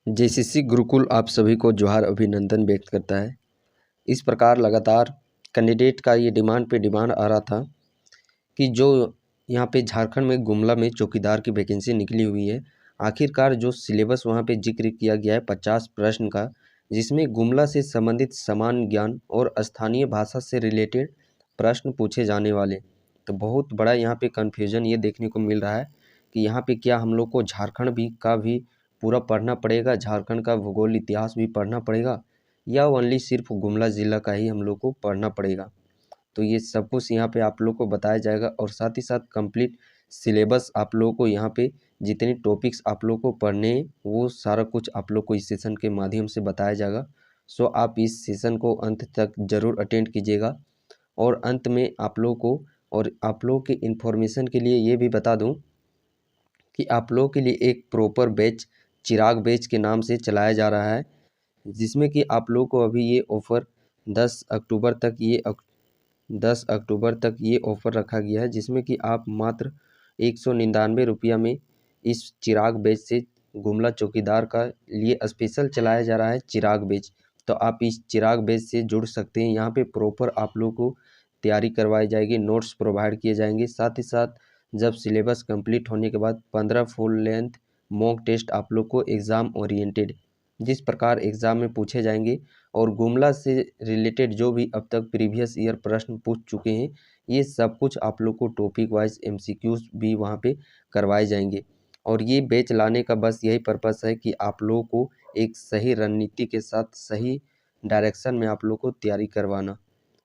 JCC Gurukul आप सभी को जोहार अभिनंदन व्यक्त करता है। इस प्रकार लगातार कैंडिडेट का ये डिमांड पे डिमांड आ रहा था कि जो यहाँ पे झारखंड में गुमला में चौकीदार की वैकेंसी निकली हुई है, आखिरकार जो सिलेबस वहाँ पे जिक्र किया गया है 50 प्रश्न का, जिसमें गुमला से संबंधित सामान्य ज्ञान और स्थानीय भाषा से रिलेटेड प्रश्न पूछे जाने वाले। तो बहुत बड़ा यहाँ पे कन्फ्यूजन ये देखने को मिल रहा है कि यहाँ पे क्या हम लोग को झारखंड का भी पूरा पढ़ना पड़ेगा, झारखंड का भूगोल इतिहास भी पढ़ना पड़ेगा, या ओनली सिर्फ गुमला ज़िला का ही हम लोग को पढ़ना पड़ेगा। तो ये सब कुछ यहाँ पे आप लोग को बताया जाएगा और साथ ही साथ कंप्लीट सिलेबस आप लोगों को यहाँ पे जितने टॉपिक्स आप लोग को पढ़ने हैं वो सारा कुछ आप लोग को इस सेशन के माध्यम से बताया जाएगा। सो आप इस सेशन को अंत तक ज़रूर अटेंड कीजिएगा। और अंत में आप लोग को और आप लोग के इन्फॉर्मेशन के लिए ये भी बता दूँ कि आप लोगों के लिए एक प्रॉपर बैच चिराग बैच के नाम से चलाया जा रहा है, जिसमें कि आप लोगों को अभी ये ऑफ़र 10 अक्टूबर तक 10 अक्टूबर तक ये ऑफ़र रखा गया है, जिसमें कि आप मात्र 199 रुपया में इस चिराग बैच से गुमला चौकीदार का लिए स्पेशल चलाया जा रहा है चिराग बैच। तो आप इस चिराग बैच से जुड़ सकते हैं। यहाँ पे प्रॉपर आप लोग को तैयारी करवाई जाएगी, नोट्स प्रोवाइड किए जाएंगे। साथ ही साथ जब सिलेबस कंप्लीट होने के बाद 15 फुल लेंथ मॉक टेस्ट आप लोग को एग्ज़ाम ओरिएंटेड जिस प्रकार एग्ज़ाम में पूछे जाएंगे और गुमला से रिलेटेड जो भी अब तक प्रीवियस ईयर प्रश्न पूछ चुके हैं, ये सब कुछ आप लोग को टॉपिक वाइज एमसीक्यूज भी वहाँ पे करवाए जाएंगे। और ये बैच लाने का बस यही पर्पस है कि आप लोगों को एक सही रणनीति के साथ सही डायरेक्शन में आप लोग को तैयारी करवाना।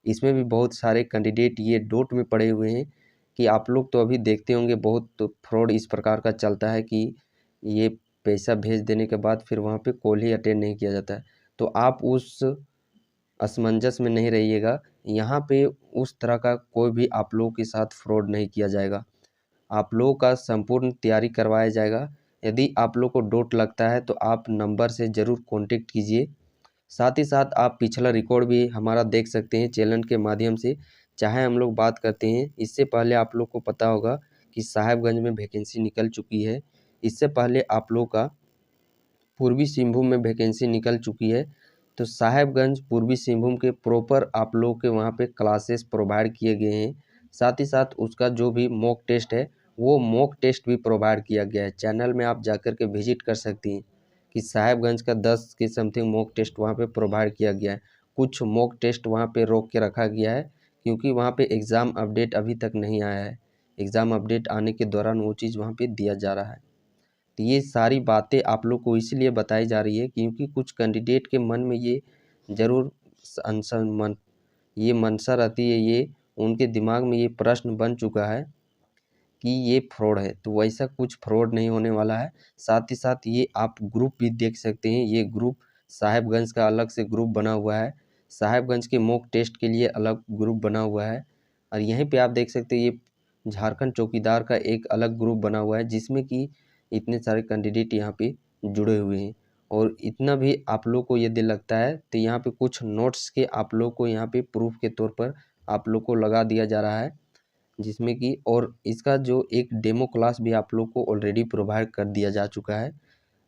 इसमें भी बहुत सारे कैंडिडेट ये डोट में पड़े हुए हैं कि आप लोग तो अभी देखते होंगे बहुत फ्रॉड इस प्रकार का चलता है कि ये पैसा भेज देने के बाद फिर वहाँ पे कॉल ही अटेंड नहीं किया जाता है। तो आप उस असमंजस में नहीं रहिएगा। यहाँ पे उस तरह का कोई भी आप लोगों के साथ फ्रॉड नहीं किया जाएगा। आप लोगों का संपूर्ण तैयारी करवाया जाएगा। यदि आप लोग को डोट लगता है तो आप नंबर से ज़रूर कॉन्टेक्ट कीजिए। साथ ही साथ आप पिछला रिकॉर्ड भी हमारा देख सकते हैं चैनल के माध्यम से। चाहे हम लोग बात करते हैं, इससे पहले आप लोग को पता होगा कि साहेबगंज में वैकेंसी निकल चुकी है। इससे पहले आप लोग का पूर्वी सिंहभूम में वैकेंसी निकल चुकी है। तो साहेबगंज पूर्वी सिंहभूम के प्रॉपर आप लोग के वहाँ पे क्लासेस प्रोवाइड किए गए हैं। साथ ही साथ उसका जो भी मॉक टेस्ट है वो मॉक टेस्ट भी प्रोवाइड किया गया है। चैनल में आप जाकर के विजिट कर सकती हैं कि साहेबगंज का 10 के समथिंग मॉक टेस्ट वहाँ पे प्रोवाइड किया गया है। कुछ मॉक टेस्ट वहाँ पे रोक के रखा गया है क्योंकि वहाँ पे एग्ज़ाम अपडेट अभी तक नहीं आया है। एग्ज़ाम अपडेट आने के दौरान वो चीज़ वहाँ पे दिया जा रहा है। तो ये सारी बातें आप लोग को इसलिए बताई जा रही है क्योंकि कुछ कैंडिडेट के मन में ये ज़रूर ये मनसा रहती है, ये उनके दिमाग में ये प्रश्न बन चुका है कि ये फ्रॉड है। तो वैसा कुछ फ्रॉड नहीं होने वाला है। साथ ही साथ ये आप ग्रुप भी देख सकते हैं। ये ग्रुप साहेबगंज का अलग से ग्रुप बना हुआ है, साहेबगंज के मॉक टेस्ट के लिए अलग ग्रुप बना हुआ है। और यहीं पे आप देख सकते हैं ये झारखंड चौकीदार का एक अलग ग्रुप बना हुआ है, जिसमें कि इतने सारे कैंडिडेट यहाँ पे जुड़े हुए हैं। और इतना भी आप लोग को यदि लगता है तो यहाँ पे कुछ नोट्स के आप लोग को यहाँ पे प्रूफ के तौर पर आप लोग को लगा दिया जा रहा है, जिसमें कि और इसका जो एक डेमो क्लास भी आप लोग को ऑलरेडी प्रोवाइड कर दिया जा चुका है।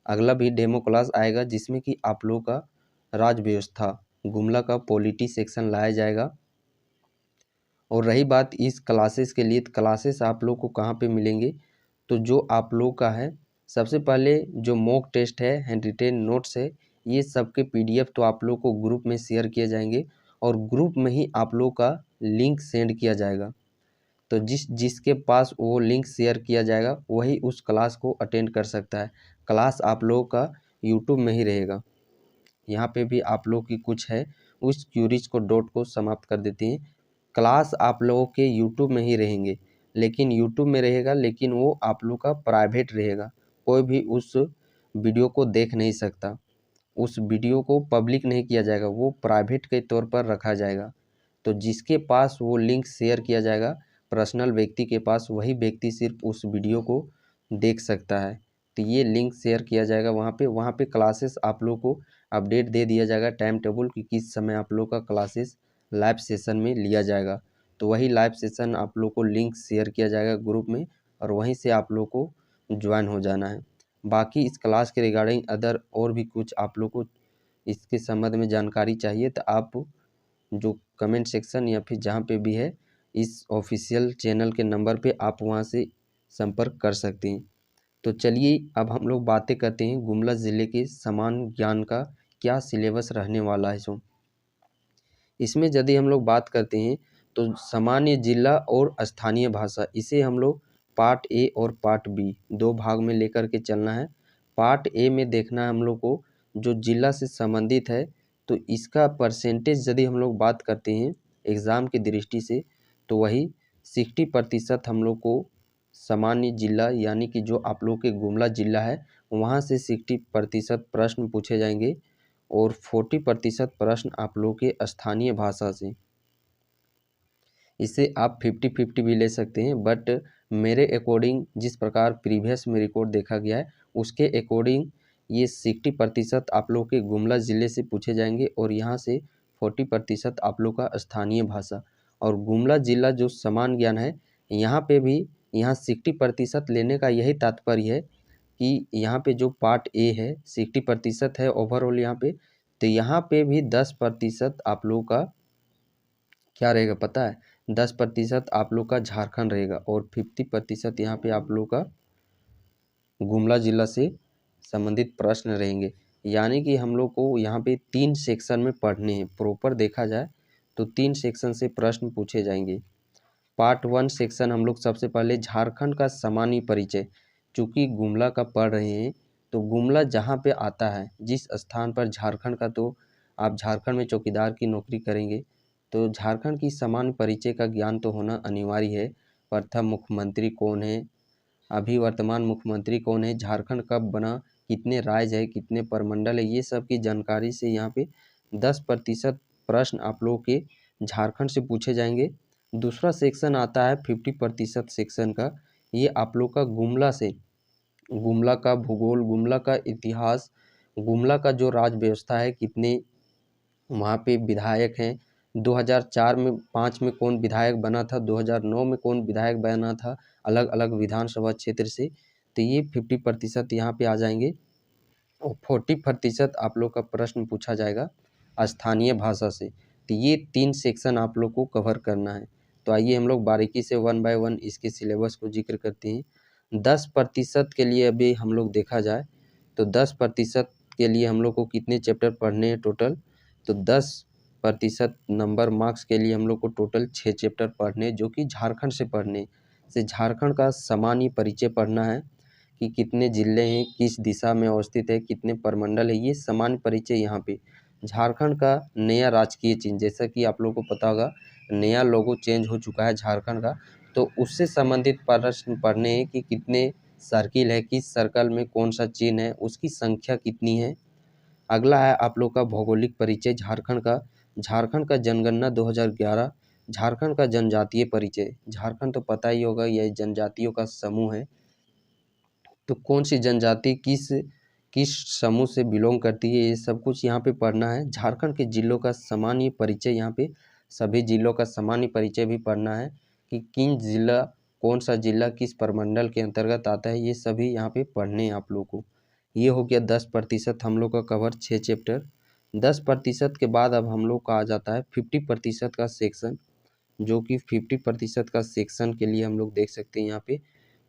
अगला भी डेमो क्लास आएगा जिसमें कि आप लोग का राज्य व्यवस्था गुमला का पॉलिटी सेक्शन लाया जाएगा। और रही बात इस क्लासेस के लिए, तो क्लासेस आप लोग को कहाँ पे मिलेंगे, तो जो आप लोग का है सबसे पहले जो मॉक टेस्ट है, हैंड रिटेन नोट्स है, ये सब के पीडीएफ तो आप लोग को ग्रुप में शेयर किए जाएंगे और ग्रुप में ही आप लोग का लिंक सेंड किया जाएगा। तो जिसके पास वो लिंक शेयर किया जाएगा वही उस क्लास को अटेंड कर सकता है। क्लास आप लोगों का यूट्यूब में ही रहेगा। यहाँ पे भी आप लोग की कुछ है उस क्यूरीज को डॉट को समाप्त कर देते हैं। क्लास आप लोगों के यूट्यूब में ही रहेंगे, लेकिन यूट्यूब में रहेगा लेकिन वो आप लोग का प्राइवेट रहेगा। कोई भी उस वीडियो को देख नहीं सकता, उस वीडियो को पब्लिक नहीं किया जाएगा, वो प्राइवेट के तौर पर रखा जाएगा। तो जिसके पास वो लिंक शेयर किया जाएगा पर्सनल व्यक्ति के पास, वही व्यक्ति सिर्फ उस वीडियो को देख सकता है। तो ये लिंक शेयर किया जाएगा वहाँ पे क्लासेस आप लोग को अपडेट दे दिया जाएगा, टाइम टेबल कि किस समय आप लोग का क्लासेस लाइव सेशन में लिया जाएगा। तो वही लाइव सेशन आप लोग को लिंक शेयर किया जाएगा ग्रुप में और वहीं से आप लोग को ज्वाइन हो जाना है। बाकी इस क्लास के रिगार्डिंग अदर और भी कुछ आप लोग को इसके संबंध में जानकारी चाहिए तो आप जो कमेंट सेक्शन या फिर जहाँ पे भी है इस ऑफिशियल चैनल के नंबर पे आप वहाँ से संपर्क कर सकते हैं। तो चलिए अब हम लोग बातें करते हैं गुमला ज़िले के सामान्य ज्ञान का क्या सिलेबस रहने वाला है। सो इसमें यदि हम लोग बात करते हैं तो सामान्य जिला और स्थानीय भाषा, इसे हम लोग पार्ट ए और पार्ट बी दो भाग में लेकर के चलना है। पार्ट ए में देखना है हम लोग को जो जिला से संबंधित है, तो इसका परसेंटेज यदि हम लोग बात करते हैं एग्ज़ाम की दृष्टि से तो वही 60% हम लोग को सामान्य जिला यानी कि जो आप लोग के गुमला जिला है वहाँ से 60% प्रश्न पूछे जाएंगे और 40% प्रश्न आप लोग के स्थानीय भाषा से। इसे आप 50-50 भी ले सकते हैं, बट मेरे अकॉर्डिंग जिस प्रकार प्रीवियस में रिकॉर्ड देखा गया है उसके अकॉर्डिंग ये 60% आप लोग के गुमला ज़िले से पूछे जाएंगे और यहाँ से 40% आप लोग का स्थानीय भाषा। और गुमला ज़िला जो समान ज्ञान है यहाँ पे भी यहाँ 60% लेने का यही तात्पर्य है कि यहाँ पे जो पार्ट ए है 60% है ओवरऑल यहाँ पे, तो यहाँ पे भी 10% आप लोग का क्या रहेगा पता है, 10% आप लोग का झारखंड रहेगा और 50% यहाँ पे आप लोग का गुमला ज़िला से संबंधित प्रश्न रहेंगे। यानी कि हम लोग को यहाँ पे 3 सेक्शन में पढ़ने हैं, प्रॉपर देखा जाए तो 3 सेक्शन से प्रश्न पूछे जाएंगे। पार्ट 1 सेक्शन हम लोग सबसे पहले झारखंड का सामान्य परिचय, चूँकि गुमला का पढ़ रहे हैं तो गुमला जहाँ पे आता है जिस स्थान पर झारखंड का, तो आप झारखंड में चौकीदार की नौकरी करेंगे तो झारखंड की सामान्य परिचय का ज्ञान तो होना अनिवार्य है। प्रथम मुख्यमंत्री कौन है, अभी वर्तमान मुख्यमंत्री कौन है, झारखंड कब बना, कितने राज्य है, कितने प्रमंडल है, ये सब की जानकारी से यहाँ पे 10% प्रश्न आप लोगों के झारखंड से पूछे जाएंगे। दूसरा सेक्शन आता है 50% सेक्शन का, ये आप लोग का गुमला से, गुमला का भूगोल, गुमला का इतिहास, गुमला का जो राज व्यवस्था है, कितने वहाँ पे विधायक हैं, 2004 में 5 में कौन विधायक बना था, 2009 में कौन विधायक बना था अलग अलग विधानसभा क्षेत्र से, तो ये 50% यहाँ पे आ जाएंगे। और 40% आप लोग का प्रश्न पूछा जाएगा स्थानीय भाषा से। तो ये 3 सेक्शन आप लोग को कवर करना है। तो आइए हम लोग बारीकी से 1 बाय 1 इसके सिलेबस को जिक्र करते हैं। 10% के लिए अभी हम लोग देखा जाए तो 10% के लिए हम लोग को कितने चैप्टर पढ़ने हैं टोटल, तो 10% नंबर मार्क्स के लिए हम लोग को टोटल 6 चैप्टर पढ़ने, जो कि झारखंड से पढ़ने से झारखंड का सामान्य परिचय पढ़ना है कि कितने जिले हैं, किस दिशा में अवस्थित है, कितने प्रमंडल है, ये सामान्य परिचय। यहाँ पे झारखंड का नया राजकीय चिन्ह, जैसा कि आप लोगों को पता होगा नया लोगो चेंज हो चुका है झारखंड का, तो उससे संबंधित प्रश्न पढ़ने हैं कि कितने सर्किल है, किस सर्कल में कौन सा चिन्ह है, उसकी संख्या कितनी है। अगला है आप लोग का भौगोलिक परिचय झारखंड का, झारखंड का जनगणना 2011, झारखंड का जनजातीय परिचय, झारखंड तो पता ही होगा यह जनजातियों का समूह है, तो कौन सी जनजाति किस किस समूह से बिलोंग करती है, ये सब कुछ यहाँ पे पढ़ना है। झारखंड के जिलों का सामान्य परिचय, यहाँ पे सभी जिलों का सामान्य परिचय भी पढ़ना है कि किन जिला, कौन सा जिला किस प्रमंडल के अंतर्गत आता है, ये सभी यहाँ पे पढ़ने हैं आप लोग को। ये हो गया 10% हम लोग का कवर, 6 चैप्टर। 10% के बाद अब हम लोग का आ जाता है 50% का सेक्शन, जो कि 50% का सेक्शन के लिए हम लोग देख सकते हैं यहाँ पे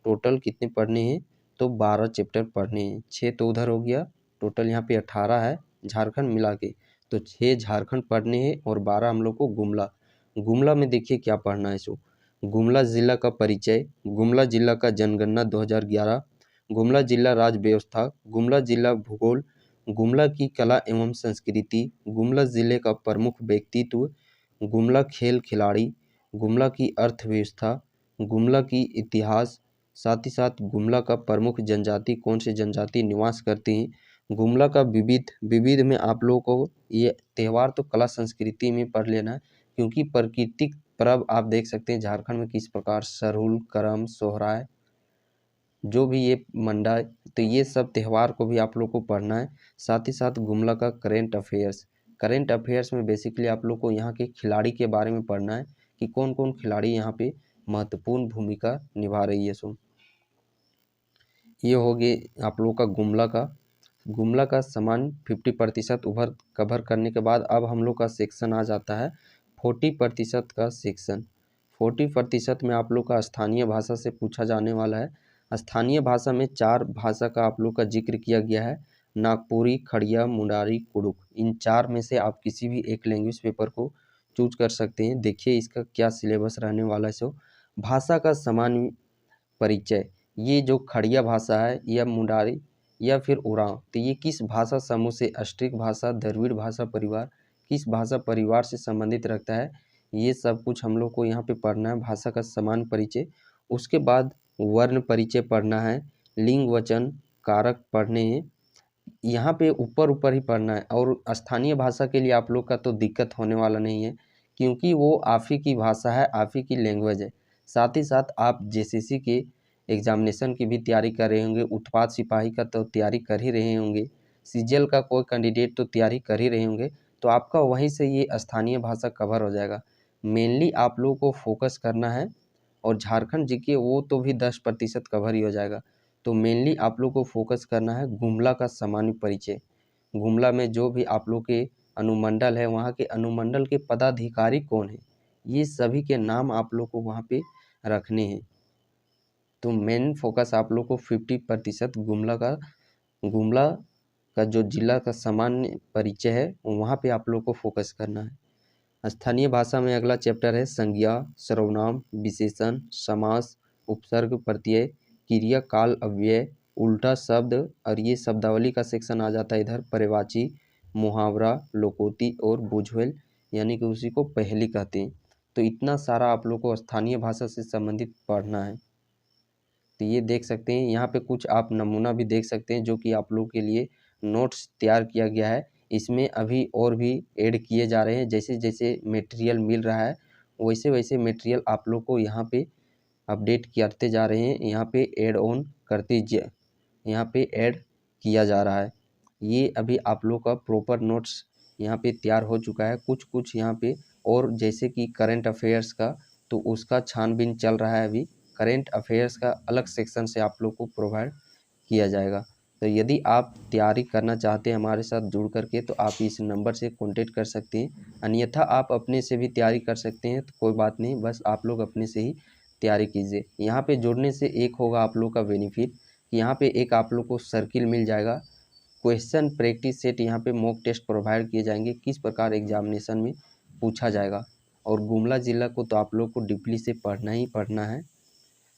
टोटल कितने पढ़ने हैं, तो 12 चैप्टर पढ़ने हैं। 6 तो उधर हो गया, टोटल यहाँ पे 18 है झारखंड मिला के, तो 6 झारखंड पढ़ने हैं और 12 हम लोग को गुमला। गुमला में देखिए क्या पढ़ना है। सो गुमला जिला का परिचय, गुमला जिला का जनगणना 2011, गुमला जिला राज्य व्यवस्था, गुमला जिला भूगोल, गुमला की कला एवं संस्कृति, गुमला जिले का प्रमुख व्यक्तित्व, गुमला खेल खिलाड़ी, गुमला की अर्थव्यवस्था, गुमला की इतिहास, साथ ही साथ गुमला का प्रमुख जनजाति कौन से जनजाति निवास करती हैं, गुमला का विविध, विविध में आप लोगों को ये त्यौहार तो कला संस्कृति में पढ़ लेना है, क्योंकि प्राकृतिक पर्व आप देख सकते हैं झारखंड में किस प्रकार सरहुल, करम, सोहराय, जो भी ये मंडा, तो ये सब त्यौहार को भी आप लोग को पढ़ना है। साथ ही साथ गुमला का करेंट अफेयर्स, करेंट अफेयर्स में बेसिकली आप लोग को यहाँ के खिलाड़ी के बारे में पढ़ना है कि कौन कौन खिलाड़ी यहाँ पे महत्वपूर्ण भूमिका निभा रही है। सो ये हो गए आप लोगों का गुमला का समान 50% कवर करने के बाद अब हम लोग का सेक्शन आ जाता है 40% का सेक्शन। 40% में आप लोग का स्थानीय भाषा से पूछा जाने वाला है। स्थानीय भाषा में 4 भाषा का आप लोग का जिक्र किया गया है, नागपुरी, खड़िया, मुंडारी, कुड़ुक। इन 4 में से आप किसी भी एक लैंग्वेज पेपर को चूज कर सकते हैं। देखिए इसका क्या सिलेबस रहने वाला है। सो भाषा का समान परिचय, ये जो खड़िया भाषा है या मुंडारी या फिर उरांव, तो ये किस भाषा समूह से, अष्टरिक भाषा, द्रविड़ भाषा परिवार, किस भाषा परिवार से संबंधित रखता है, ये सब कुछ हम लोग को यहाँ पे पढ़ना है। भाषा का समान परिचय, उसके बाद वर्ण परिचय पढ़ना है, लिंग वचन कारक पढ़ने हैं। यहाँ पे ऊपर ही पढ़ना है। और स्थानीय भाषा के लिए आप लोग का तो दिक्कत होने वाला नहीं है, क्योंकि वो आप ही की भाषा है, आप ही की लैंग्वेज है। साथ ही साथ आप जेसीसी के एग्जामिनेशन की भी तैयारी कर रहे होंगे, उत्पाद सिपाही का तो तैयारी कर ही रहे होंगे, सीजीएल का कोई कैंडिडेट तो तैयारी कर ही रहे होंगे, तो आपका वहीं से ये स्थानीय भाषा कवर हो जाएगा। मेनली आप लोगों को फोकस करना है। और झारखंड जीके वो तो भी 10% कवर ही हो जाएगा। तो मेनली आप लोग को फोकस करना है गुमला का सामान्य परिचय। गुमला में जो भी आप लोग के अनुमंडल है, वहाँ के अनुमंडल के पदाधिकारी कौन है, ये सभी के नाम आप लोग को वहाँ पे रखने हैं। तो मेन फोकस आप लोग को 50% गुमला का जो जिला का सामान्य परिचय है वहाँ पे आप लोग को फोकस करना है। स्थानीय भाषा में अगला चैप्टर है संज्ञा, सर्वनाम, विशेषण, समास, उपसर्ग, प्रत्यय, क्रिया, काल, अव्यय, उल्टा शब्द, और ये शब्दावली का सेक्शन आ जाता है इधर, पर्यायवाची, मुहावरा, लोकोक्ति और बुझवेल, यानी कि उसी को पहेली कहते हैं। तो इतना सारा आप लोग को स्थानीय भाषा से संबंधित पढ़ना है। तो ये देख सकते हैं, यहाँ पे कुछ आप नमूना भी देख सकते हैं जो कि आप लोग के लिए नोट्स तैयार किया गया है। इसमें अभी और भी ऐड किए जा रहे हैं, जैसे जैसे मटेरियल मिल रहा है वैसे वैसे मटेरियल आप लोग को यहाँ पे अपडेट करते जा रहे हैं। यहाँ पे ऐड ऑन यहाँ पे ऐड किया जा रहा है। ये अभी आप लोग का प्रॉपर नोट्स यहाँ पे तैयार हो चुका है। कुछ कुछ यहाँ पे और जैसे कि करंट अफेयर्स का, तो उसका छानबीन चल रहा है अभी। करंट अफेयर्स का अलग सेक्शन से आप लोग को प्रोवाइड किया जाएगा। तो यदि आप तैयारी करना चाहते हैं हमारे साथ जुड़ करके, तो आप इस नंबर से कांटेक्ट कर सकते हैं। अन्यथा आप अपने से भी तैयारी कर सकते हैं, तो कोई बात नहीं, बस आप लोग अपने से ही तैयारी कीजिए। यहाँ पे जुड़ने से एक होगा आप लोग का बेनिफिट, यहाँ पे एक आप लोग को सर्किल मिल जाएगा, क्वेश्चन प्रैक्टिस सेट, यहाँ पे मॉक टेस्ट प्रोवाइड किए जाएंगे, किस प्रकार एग्जामिनेशन में पूछा जाएगा। और गुमला ज़िला को तो आप लोग को डीपली से पढ़ना ही पढ़ना है।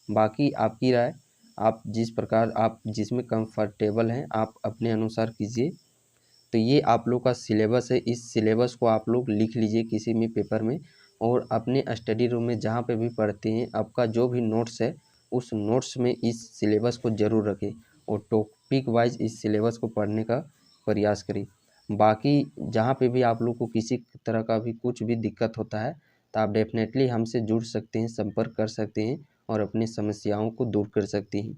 बाकी आपकी राय, आप जिस प्रकार आप जिसमें कंफर्टेबल हैं आप अपने अनुसार कीजिए। तो ये आप लोग का सिलेबस है, इस सिलेबस को आप लोग लिख लीजिए किसी भी पेपर में, और अपने स्टडी रूम में जहाँ पे भी पढ़ते हैं आपका जो भी नोट्स है उस नोट्स में इस सिलेबस को ज़रूर रखें और टॉपिक वाइज इस सिलेबस को पढ़ने का प्रयास करें। बाकी जहाँ पे भी आप लोग को किसी तरह का भी कुछ भी दिक्कत होता है तो आप डेफिनेटली हमसे जुड़ सकते हैं, संपर्क कर सकते हैं और अपनी समस्याओं को दूर कर सकते हैं।